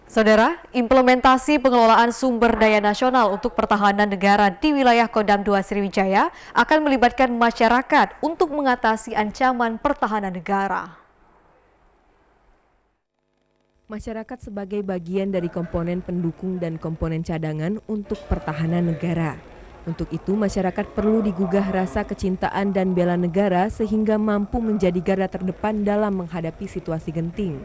Saudara, implementasi pengelolaan sumber daya nasional untuk pertahanan negara di wilayah Kodam 2 Sriwijaya akan melibatkan masyarakat untuk mengatasi ancaman pertahanan negara. Masyarakat sebagai bagian dari komponen pendukung dan komponen cadangan untuk pertahanan negara. Untuk itu, masyarakat perlu digugah rasa kecintaan dan bela negara sehingga mampu menjadi garda terdepan dalam menghadapi situasi genting.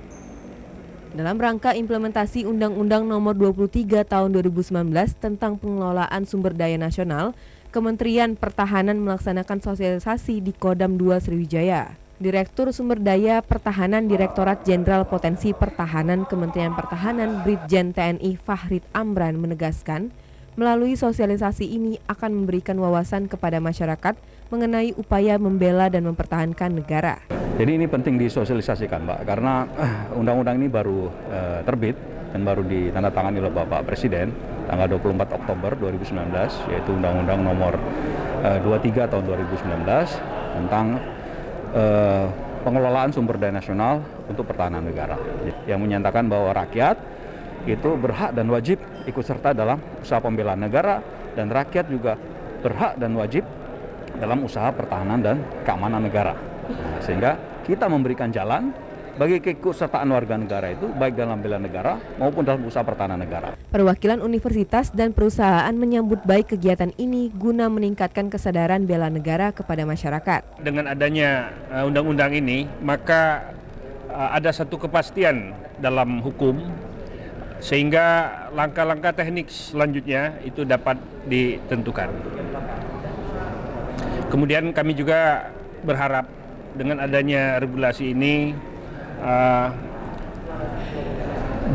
Dalam rangka implementasi Undang-Undang Nomor 23 Tahun 2019 tentang pengelolaan sumber daya nasional, Kementerian Pertahanan melaksanakan sosialisasi di Kodam 2 Sriwijaya. Direktur Sumber Daya Pertahanan Direktorat Jenderal Potensi Pertahanan Kementerian Pertahanan Brigjen TNI Fahrid Amran menegaskan, melalui sosialisasi ini akan memberikan wawasan kepada masyarakat mengenai upaya membela dan mempertahankan negara. Jadi ini penting disosialisasikan, Mbak, karena undang-undang ini baru terbit dan baru ditandatangani oleh Bapak Presiden tanggal 24 Oktober 2019, yaitu Undang-Undang Nomor 23 Tahun 2019 tentang pengelolaan sumber daya nasional untuk pertahanan negara, yang menyatakan bahwa rakyat itu berhak dan wajib ikut serta dalam usaha pembelaan negara, dan rakyat juga berhak dan wajib dalam usaha pertahanan dan keamanan negara. Sehingga kita memberikan jalan bagi keikutsertaan warga negara itu baik dalam bela negara maupun dalam usaha pertahanan negara. Perwakilan universitas dan perusahaan menyambut baik kegiatan ini guna meningkatkan kesadaran bela negara kepada masyarakat. Dengan adanya undang-undang ini, maka ada satu kepastian dalam hukum sehingga langkah-langkah teknik selanjutnya itu dapat ditentukan. Kemudian kami juga berharap dengan adanya regulasi ini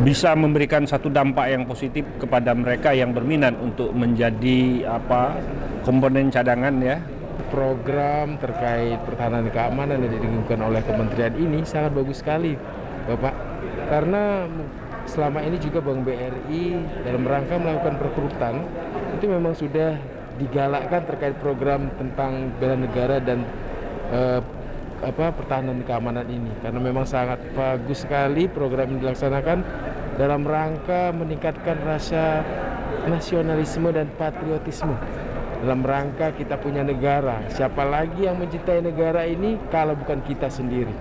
bisa memberikan satu dampak yang positif kepada mereka yang berminat untuk menjadi komponen cadangan ya. Program terkait pertahanan dan keamanan yang dilakukan oleh kementerian ini sangat bagus sekali, Bapak. Karena selama ini juga Bank BRI dalam rangka melakukan perekrutan itu memang sudah digalakkan terkait program tentang bela negara dan pertahanan dan keamanan ini, karena memang sangat bagus sekali program ini dilaksanakan dalam rangka meningkatkan rasa nasionalisme dan patriotisme dalam rangka kita punya negara. Siapa lagi yang mencintai negara ini kalau bukan kita sendiri.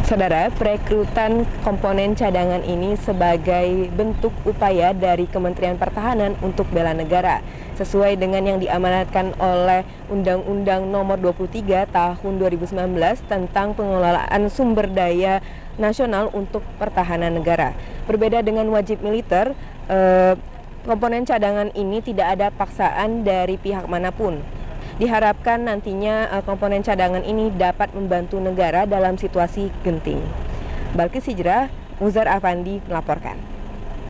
Saudara, perekrutan komponen cadangan ini sebagai bentuk upaya dari Kementerian Pertahanan untuk bela negara, sesuai dengan yang diamanatkan oleh Undang-Undang Nomor 23 Tahun 2019 tentang pengelolaan sumber daya nasional untuk pertahanan negara. Berbeda dengan wajib militer, komponen cadangan ini tidak ada paksaan dari pihak manapun. Diharapkan nantinya komponen cadangan ini dapat membantu negara dalam situasi genting. Balkis Hijrah, Muzar Afandi melaporkan.